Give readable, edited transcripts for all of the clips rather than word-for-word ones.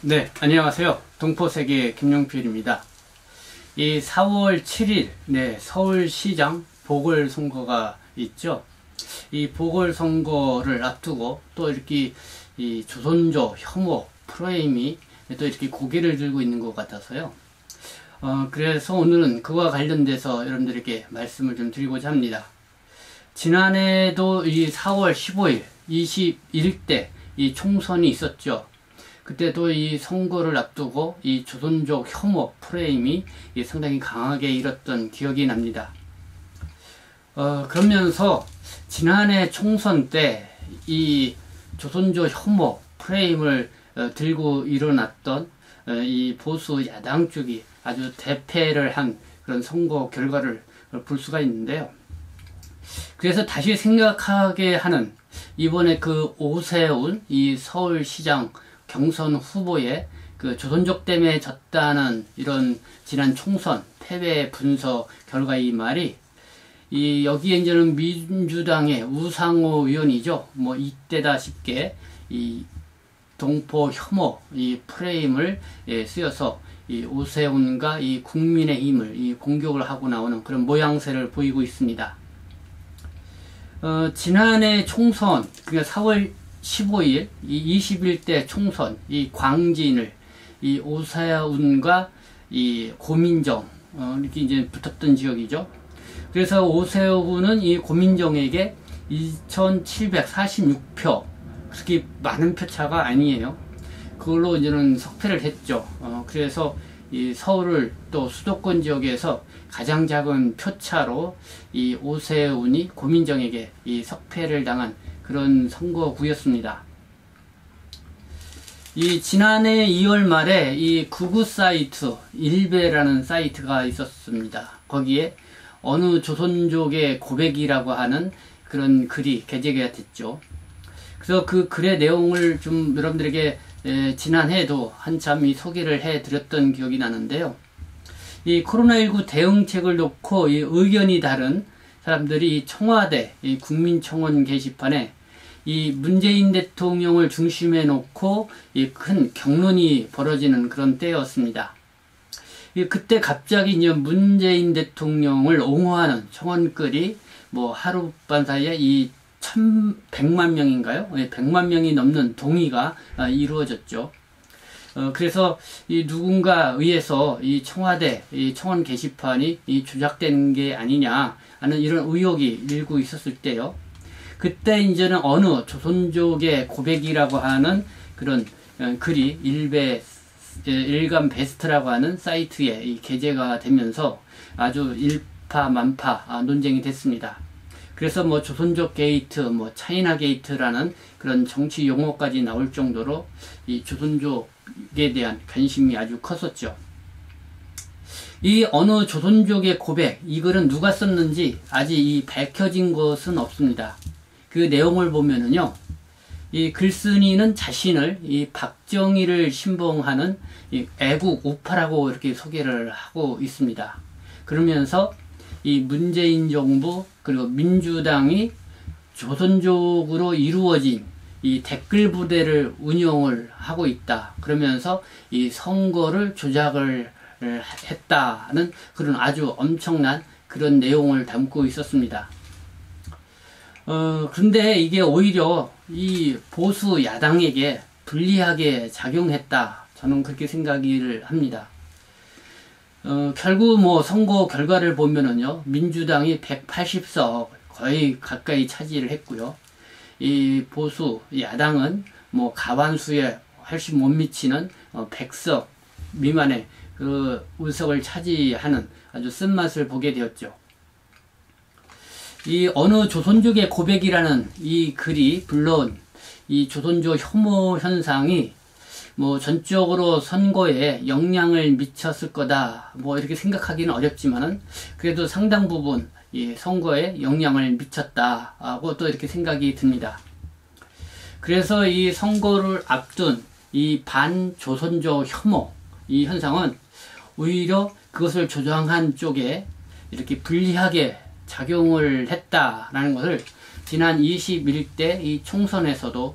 네, 안녕하세요. 동포세계 김용필입니다. 이 4월 7일, 서울시장 보궐선거가 있죠. 이 보궐선거를 앞두고 또 이렇게 이 조선조 혐오 프레임이 또 이렇게 고개를 들고 있는 것 같아서요. 그래서 오늘은 그와 관련돼서 여러분들에게 말씀을 좀 드리고자 합니다. 지난해도 이 4월 15일, 21대 이 총선이 있었죠. 그때도 이 선거를 앞두고 이 조선족 혐오 프레임이 상당히 강하게 일었던 기억이 납니다. 그러면서 지난해 총선 때 이 조선족 혐오 프레임을 들고 일어났던 이 보수 야당 쪽이 아주 대패를 한 그런 선거 결과를 볼 수가 있는데요. 그래서 다시 생각하게 하는 이번에 그 오세훈 이 서울시장 경선 후보의 그 조선족 때문에 졌다는 이런 지난 총선 패배 분석 결과 이 말이 여기에 이제는 민주당의 우상호 의원이죠. 뭐 이때다 싶게 이 동포 혐오 이 프레임을 쓰여서 이 오세훈과 이 국민의힘을 이 공격을 하고 나오는 그런 모양새를 보이고 있습니다. 지난해 총선 그러니까 4월 15일 이 21대 총선 이 광진을 이 오세훈과 이 고민정 이렇게 이제 붙었던 지역이죠. 그래서 오세훈은 이 고민정에게 2,746표 그렇게 많은 표차가 아니에요. 그걸로 이제는 석패를 했죠. 그래서 이 서울을 또 수도권 지역에서 가장 작은 표차로 이 오세훈이 고민정에게 이 석패를 당한 그런 선거구였습니다. 이 지난해 2월 말에 이 구구 사이트 일베라는 사이트가 있었습니다. 거기에 어느 조선족의 고백이라고 하는 그런 글이 게재가 됐죠. 그래서 그 글의 내용을 좀 여러분들에게 지난해에도 한참 이 소개를 해 드렸던 기억이 나는데요. 이 코로나19 대응책을 놓고 이 의견이 다른 사람들이 청와대 이 국민청원 게시판에 이 문재인 대통령을 중심에 놓고 이 큰 격론이 벌어지는 그런 때였습니다. 그때 갑자기 이제 문재인 대통령을 옹호하는 청원글이 뭐 하룻밤 사이에 이 1,100만 명인가요? 100만 명이 넘는 동의가 이루어졌죠. 그래서 이 누군가 의해서 이 청와대 이 청원 게시판이 이 조작된 게 아니냐 하는 이런 의혹이 일고 있었을 때요. 그때 이제는 어느 조선족의 고백이라고 하는 그런 글이 일간 베스트라고 하는 사이트에 이 게재가 되면서 아주 일파만파 논쟁이 됐습니다. 그래서 뭐 조선족 게이트, 뭐 차이나 게이트라는 그런 정치 용어까지 나올 정도로 이 조선족에 대한 관심이 아주 컸었죠. 이 어느 조선족의 고백, 이 글은 누가 썼는지 아직 이 밝혀진 것은 없습니다. 그 내용을 보면은요, 이 글쓴이는 자신을 이 박정희를 신봉하는 이 애국 우파라고 이렇게 소개를 하고 있습니다. 그러면서 이 문재인 정부 그리고 민주당이 조선족으로 이루어진 이 댓글 부대를 운영을 하고 있다. 그러면서 이 선거를 조작을 했다는 그런 아주 엄청난 그런 내용을 담고 있었습니다. 근데 이게 오히려 이 보수 야당에게 불리하게 작용했다. 저는 그렇게 생각을 합니다. 결국 뭐 선거 결과를 보면은요, 민주당이 180석 거의 가까이 차지를 했고요. 이 보수 야당은 뭐 과반수에 훨씬 못 미치는 100석 미만의 그 의석을 차지하는 아주 쓴맛을 보게 되었죠. 이 어느 조선족의 고백이라는 이 글이 불러온 이 조선족 혐오 현상이 뭐 전적으로 선거에 영향을 미쳤을 거다 뭐 이렇게 생각하기는 어렵지만은 그래도 상당 부분 이 선거에 영향을 미쳤다고 또 이렇게 생각이 듭니다. 그래서 이 선거를 앞둔 이 반조선족 혐오 이 현상은 오히려 그것을 조장한 쪽에 이렇게 불리하게 작용을 했다라는 것을 지난 21대 이 총선에서도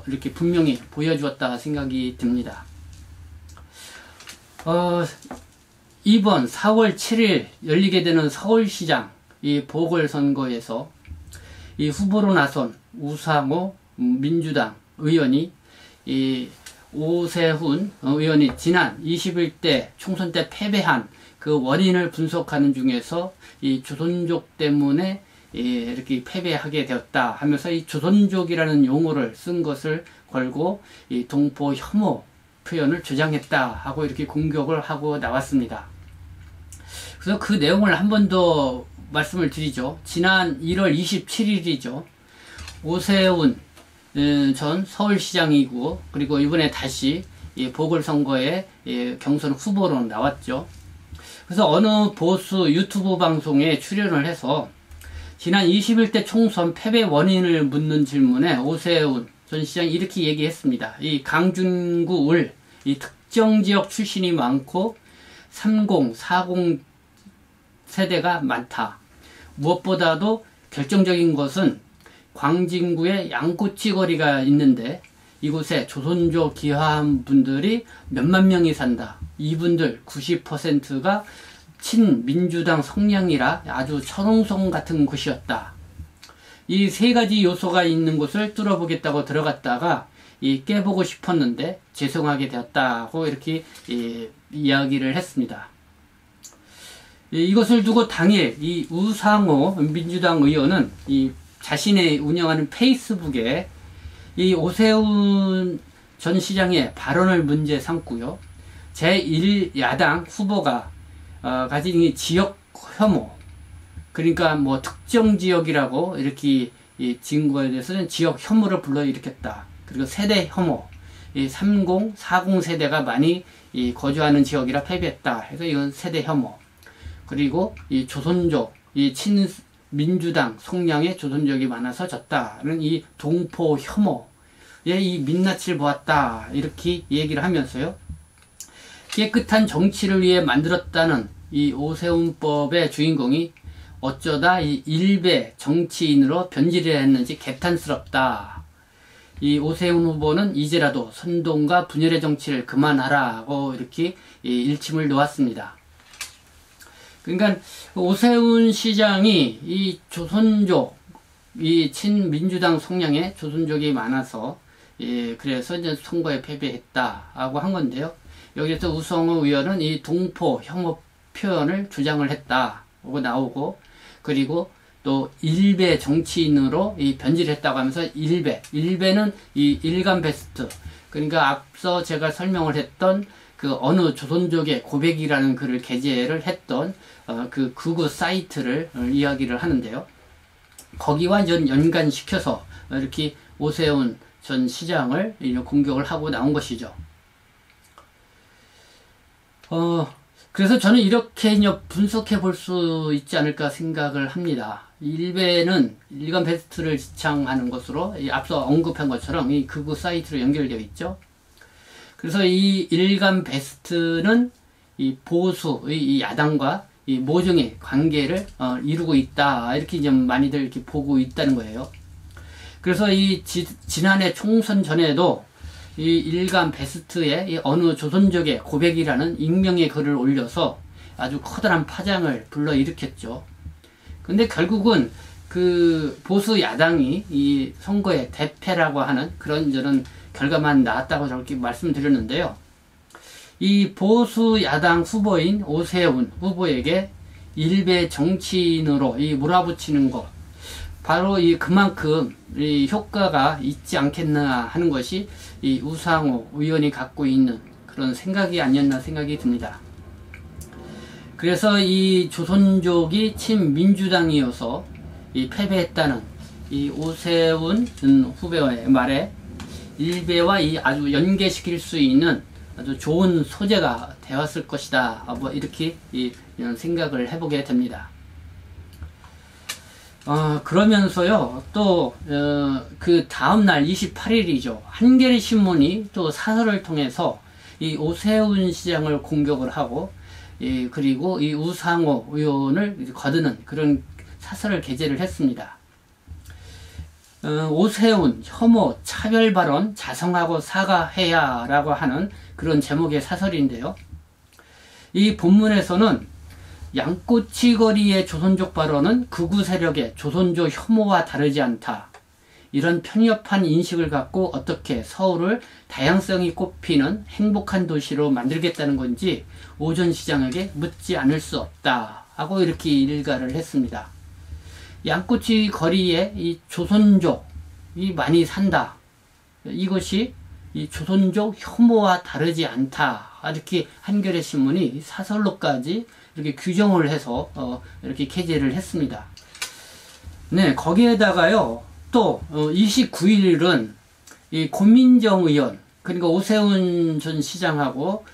이렇게 분명히 보여주었다 생각이 듭니다. 이번 4월 7일 열리게 되는 서울시장 이 보궐선거에서 이 후보로 나선 우상호 민주당 의원이 이 오세훈 의원이 지난 21대 총선 때 패배한 그 원인을 분석하는 중에서 이 조선족 때문에 이렇게 패배하게 되었다 하면서 이 조선족이라는 용어를 쓴 것을 걸고 이 동포 혐오 표현을 주장했다 하고 이렇게 공격을 하고 나왔습니다. 그래서 그 내용을 한 번 더 말씀을 드리죠. 지난 1월 27일이죠. 오세훈 전 서울시장이고 그리고 이번에 다시 보궐선거에 경선 후보로 나왔죠. 그래서 어느 보수 유튜브 방송에 출연을 해서 지난 21대 총선 패배 원인을 묻는 질문에 오세훈 전 시장이 이렇게 얘기했습니다. 이 강준구 을 이 특정 지역 출신이 많고 30, 40 세대가 많다. 무엇보다도 결정적인 것은 광진구에 양꼬치 거리가 있는데 이곳에 조선족 귀화한 분들이 몇만 명이 산다. 이분들 90%가 친민주당 성향이라 아주 천홍성 같은 곳이었다. 이 세 가지 요소가 있는 곳을 뚫어보겠다고 들어갔다가 깨보고 싶었는데 죄송하게 되었다고 이렇게 이야기를 했습니다. 이것을 두고 당일 이 우상호 민주당 의원은 자신의 운영하는 페이스북에 이 오세훈 전 시장의 발언을 문제 삼고요. 제1야당 후보가 가진 이 지역 혐오, 그러니까 뭐 특정 지역이라고 이렇게 지은 거에 대해서는 지역 혐오를 불러일으켰다. 그리고 세대 혐오, 이 30, 40 세대가 많이 거주하는 지역이라 패배했다. 해서 이건 세대 혐오. 그리고 이 조선족, 이 친민주당 성향의 조선족이 많아서 졌다는 이 동포 혐오에 이 민낯을 보았다. 이렇게 얘기를 하면서요. 깨끗한 정치를 위해 만들었다는 이 오세훈법의 주인공이 어쩌다 이 일베 정치인으로 변질을 했는지 개탄스럽다. 이 오세훈 후보는 이제라도 선동과 분열의 정치를 그만하라고 이렇게 일침을 놓았습니다. 그러니까 오세훈 시장이 이 조선족, 이 친민주당 성향의 조선족이 많아서 그래서 이제 선거에 패배했다라고 한 건데요. 여기서 우상호 의원은 이 동포 혐오 표현을 주장을 했다고 나오고, 그리고 또 일베 정치인으로 변질했다고 하면서 일베는 이 일간 베스트, 그러니까 앞서 제가 설명을 했던 그 어느 조선족의 고백이라는 글을 게재를 했던 그 극우 사이트를 이야기를 하는데요. 거기와 연관시켜서 이렇게 오세훈 전 시장을 공격을 하고 나온 것이죠. 그래서 저는 이렇게 분석해 볼 수 있지 않을까 생각을 합니다. 일베는 일간 베스트를 지창하는 것으로 앞서 언급한 것처럼 이 극우 사이트로 연결되어 있죠. 그래서 이 일간 베스트는 이 보수의 이 야당과 이 모종의 관계를 이루고 있다. 이렇게 좀 많이들 이렇게 보고 있다는 거예요. 그래서 지난해 총선 전에도 이 일간 베스트의 이 어느 조선족의 고백이라는 익명의 글을 올려서 아주 커다란 파장을 불러일으켰죠. 근데 결국은 그 보수 야당이 이 선거의 대패라고 하는 그런 결과만 나왔다고 저렇게 말씀드렸는데요. 이 보수 야당 후보인 오세훈 후보에게 일베 정치인으로 몰아붙이는 것, 바로 그만큼 효과가 있지 않겠나 하는 것이 이 우상호 의원이 갖고 있는 그런 생각이 아니었나 생각이 듭니다. 그래서 이 조선족이 친민주당이어서 패배했다는 이 오세훈 후보의 말에 일베와 아주 연계시킬 수 있는 아주 좋은 소재가 되었을 것이다. 뭐 이렇게 생각을 해보게 됩니다. 그러면서요, 또, 그 다음날 28일이죠. 한겨레 신문이 또 사설을 통해서 이 오세훈 시장을 공격을 하고, 그리고 이 우상호 의원을 거드는 그런 사설을 게재를 했습니다. 오세훈 혐오 차별 발언 자성하고 사과해야 라고 하는 그런 제목의 사설인데요. 이 본문에서는 양꼬치거리의 조선족 발언은 극우 세력의 조선족 혐오와 다르지 않다. 이런 편협한 인식을 갖고 어떻게 서울을 다양성이 꽃피는 행복한 도시로 만들겠다는 건지 오전시장에게 묻지 않을 수 없다 하고 이렇게 일가를 했습니다. 양꼬치 거리에 이 조선족이 많이 산다. 이것이 이 조선족 혐오와 다르지 않다. 이렇게 한겨레 신문이 사설로까지 이렇게 규정을 해서 이렇게 게재를 했습니다. 네, 거기에다가요. 또 29일은 이 고민정 의원 그러니까 오세훈 전 시장하고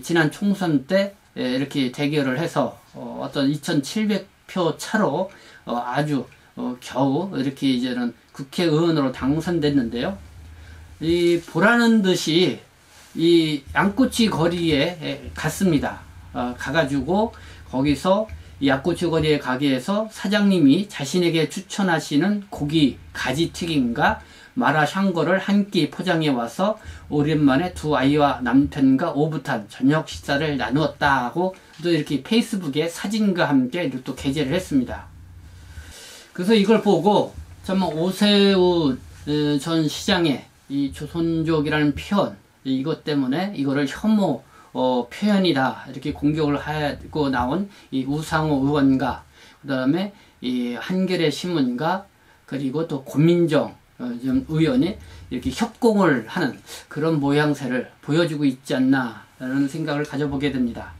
지난 총선 때 이렇게 대결을 해서 어떤 2,700표 차로 아주 겨우 이렇게 이제는 국회의원으로 당선됐는데요. 이 보라는 듯이 이 양꼬치 거리에 갔습니다. 가가지고 거기서 이 양꼬치 거리의 가게에서 사장님이 자신에게 추천하시는 고기 가지튀김과 마라샹궈를 한 끼 포장해 와서 오랜만에 두 아이와 남편과 오붓한 저녁 식사를 나누었다 하고 또 이렇게 페이스북에 사진과 함께 또 게재를 했습니다. 그래서 이걸 보고 정말 오세훈 전 시장의 이 조선족이라는 표현 이것 때문에 이거를 혐오 표현이다 이렇게 공격을 하고 나온 이 우상호 의원과 그 다음에 이 한겨레 신문과 그리고 또 고민정 의원이 이렇게 협공을 하는 그런 모양새를 보여주고 있지 않나 라는 생각을 가져보게 됩니다.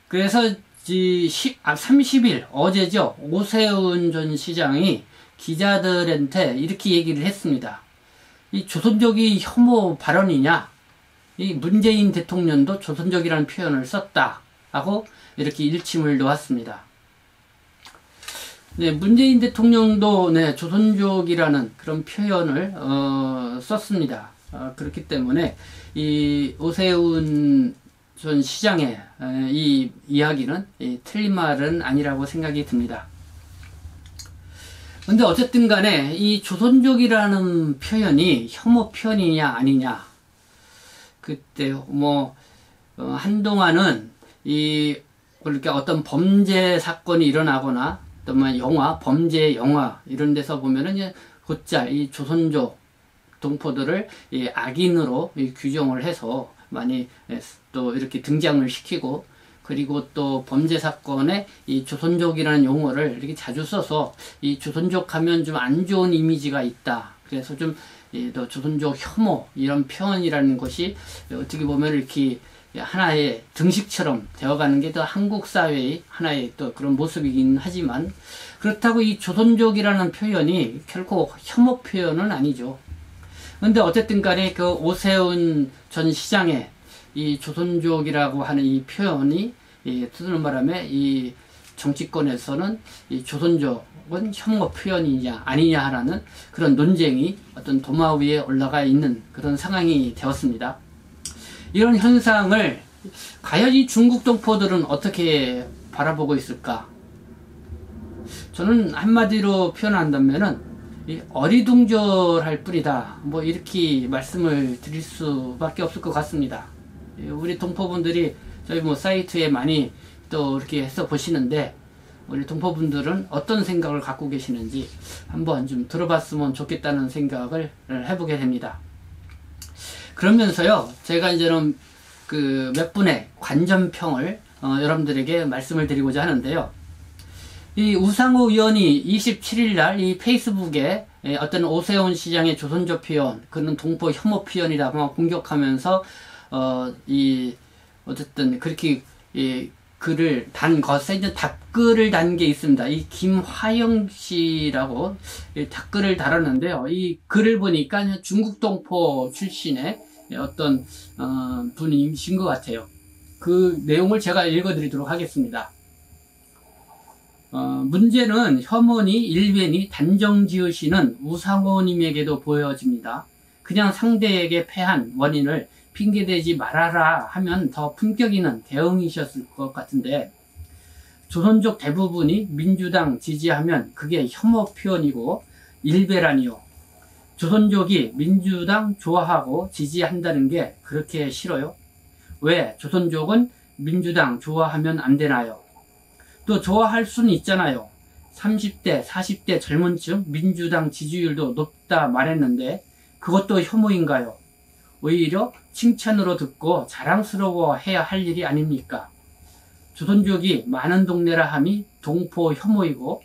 그래서 30일 어제죠. 오세훈 전 시장이 기자들한테 이렇게 얘기를 했습니다. 이 조선족이 혐오 발언이냐? 이 문재인 대통령도 조선족이라는 표현을 썼다 하고 이렇게 일침을 놓았습니다. 네, 문재인 대통령도 네, 조선족이라는 그런 표현을 썼습니다. 그렇기 때문에 이 오세훈 전 시장의 이 이야기는 틀린 말은 아니라고 생각이 듭니다. 근데 어쨌든 간에 이 조선족이라는 표현이 혐오 표현이냐 아니냐 그때 한동안은 그러니까 어떤 범죄 사건이 일어나거나 또 범죄 영화 이런 데서 보면은 이제 곧잘 이 조선족 동포들을 악인으로 규정을 해서 많이 또 이렇게 등장을 시키고 그리고 또 범죄 사건에 이 조선족이라는 용어를 이렇게 자주 써서 이 조선족 하면 좀 안 좋은 이미지가 있다. 그래서 좀 또 조선족 혐오 이런 표현이라는 것이 어떻게 보면 이렇게 하나의 등식처럼 되어가는 게 더 한국 사회의 하나의 또 그런 모습이긴 하지만 그렇다고 이 조선족이라는 표현이 결코 혐오 표현은 아니죠. 근데 어쨌든 간에 그 오세훈 전 시장의 이 조선족이라고 하는 이 표현이 쓰는 바람에 이 정치권에서는 이 조선족은 혐오 표현이냐 아니냐 하는 그런 논쟁이 어떤 도마 위에 올라가 있는 그런 상황이 되었습니다. 이런 현상을 과연 이 중국 동포들은 어떻게 바라보고 있을까? 저는 한마디로 표현한다면은 어리둥절할 뿐이다. 이렇게 말씀을 드릴 수밖에 없을 것 같습니다. 우리 동포분들이 저희 사이트에 많이 또 이렇게 해서 보시는데 우리 동포분들은 어떤 생각을 갖고 계시는지 한번 좀 들어봤으면 좋겠다는 생각을 해보게 됩니다. 그러면서요, 제가 이제는 그 몇 분의 관전평을 여러분들에게 말씀을 드리고자 하는데요. 이 우상호 의원이 27일 날 이 페이스북에 어떤 오세훈 시장의 조선족 표현, 그런 동포 혐오 표현이라고 공격하면서 어쨌든 그렇게 글을 단 것에 이제 답글을 단 게 있습니다. 이 김화영 씨라고 답글을 달았는데요. 이 글을 보니까 중국 동포 출신의 어떤 분이신 것 같아요. 그 내용을 제가 읽어드리도록 하겠습니다. 문제는 혐오니 일변이 단정 지으시는 우상호님에게도 보여집니다. 그냥 상대에게 패한 원인을 핑계대지 말아라 하면 더 품격 있는 대응이셨을 것 같은데 조선족 대부분이 민주당 지지하면 그게 혐오 표현이고 일배라니요. 조선족이 민주당 좋아하고 지지한다는 게 그렇게 싫어요? 왜 조선족은 민주당 좋아하면 안 되나요? 또 좋아할 수는 있잖아요. 30대, 40대 젊은 층 민주당 지지율도 높다 말했는데 그것도 혐오인가요? 오히려 칭찬으로 듣고 자랑스러워 해야 할 일이 아닙니까? 조선족이 많은 동네라 함이 동포 혐오이고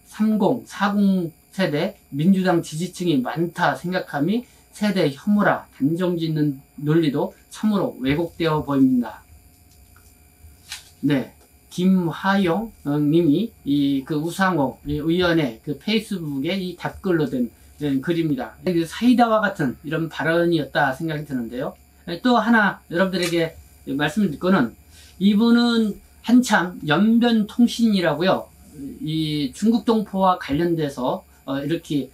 30, 40 세대 민주당 지지층이 많다 생각함이 세대 혐오라 단정짓는 논리도 참으로 왜곡되어 보입니다. 네, 김화영 님이 그 우상호 의원의 그 페이스북에 이 답글로 된 글입니다. 사이다와 같은 이런 발언이었다 생각이 드는데요. 또 하나 여러분들에게 말씀드릴 거는 이분은 한참 연변통신이라고요. 이 중국 동포와 관련돼서 이렇게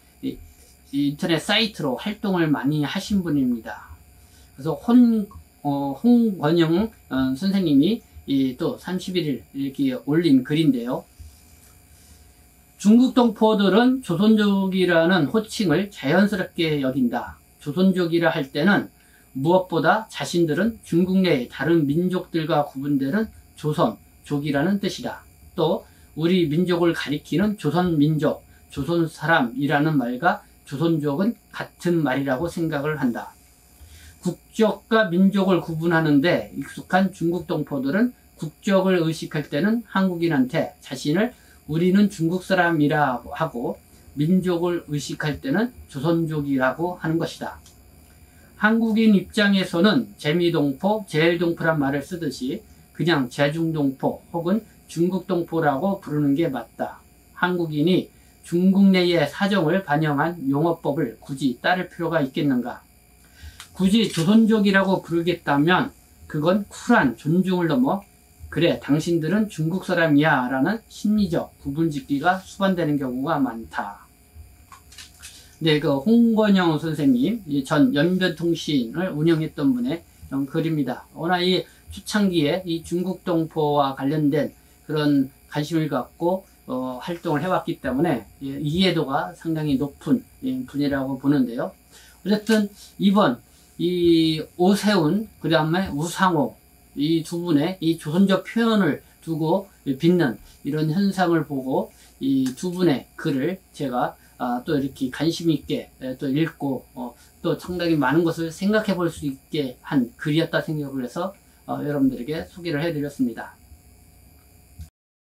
인터넷 사이트로 활동을 많이 하신 분입니다. 그래서 홍권영 선생님이 또 31일 이렇게 올린 글인데요. 중국 동포들은 조선족이라는 호칭을 자연스럽게 여긴다. 조선족이라 할 때는 무엇보다 자신들은 중국 내의 다른 민족들과 구분되는 조선족이라는 뜻이다. 또 우리 민족을 가리키는 조선민족, 조선사람이라는 말과 조선족은 같은 말이라고 생각을 한다. 국적과 민족을 구분하는데 익숙한 중국 동포들은 국적을 의식할 때는 한국인한테 자신을 우리는 중국 사람이라고 하고 민족을 의식할 때는 조선족이라고 하는 것이다. 한국인 입장에서는 재미동포, 제일동포란 말을 쓰듯이 그냥 제중동포 혹은 중국동포라고 부르는 게 맞다. 한국인이 중국 내의 사정을 반영한 용어법을 굳이 따를 필요가 있겠는가? 굳이 조선족이라고 부르겠다면 그건 쿨한 존중을 넘어 그래 당신들은 중국 사람이야 라는 심리적 구분짓기가 수반되는 경우가 많다. 네, 그 홍권영 선생님 전 연변통신을 운영했던 분의 글입니다. 워낙 이 초창기에 이 중국 동포와 관련된 그런 관심을 갖고 활동을 해왔기 때문에 이해도가 상당히 높은 분이라고 보는데요. 어쨌든 이번 이 오세훈 그 다음에 우상호 이 두 분의 이 조선족 표현을 두고 빚는 이런 현상을 보고 이 두 분의 글을 제가 또 이렇게 관심 있게 또 읽고 또 상당히 많은 것을 생각해 볼 수 있게 한 글이었다 생각을 해서 여러분들에게 소개를 해드렸습니다.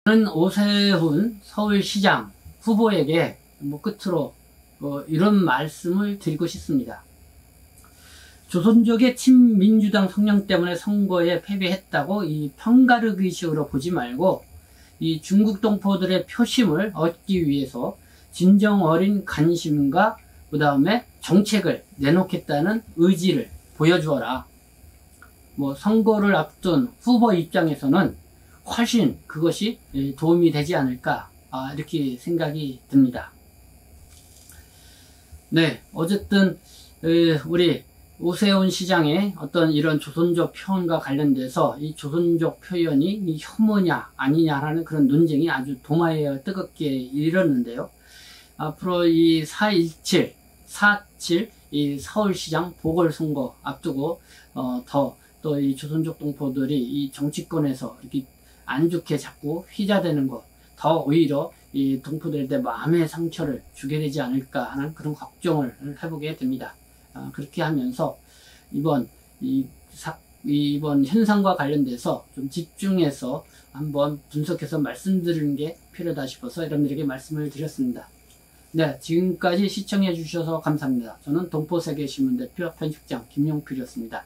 저는 오세훈 서울시장 후보에게 끝으로 이런 말씀을 드리고 싶습니다. 조선족의 친민주당 성향 때문에 선거에 패배했다고 이 편가르기식으로 보지 말고 이 중국 동포들의 표심을 얻기 위해서 진정 어린 관심과 그 다음에 정책을 내놓겠다는 의지를 보여주어라. 선거를 앞둔 후보 입장에서는 훨씬 그것이 도움이 되지 않을까 이렇게 생각이 듭니다. 네, 어쨌든 우리 오세훈 시장의 어떤 이런 조선족 표현과 관련돼서 이 조선족 표현이 이 혐오냐 아니냐라는 그런 논쟁이 아주 도마에 뜨겁게 이르렀는데요. 앞으로 이 4.17 이 서울시장 보궐선거 앞두고 또 이 조선족 동포들이 이 정치권에서 이렇게 안 좋게 자꾸 휘자되는 것, 더 오히려 이 동포들한테 마음의 상처를 주게 되지 않을까 하는 그런 걱정을 해보게 됩니다. 그렇게 하면서 이번 현상과 관련돼서 좀 집중해서 한번 분석해서 말씀드리는 게 필요하다 싶어서 여러분들에게 말씀을 드렸습니다. 네, 지금까지 시청해 주셔서 감사합니다. 저는 동포세계신문 대표 편집장 김용필이었습니다.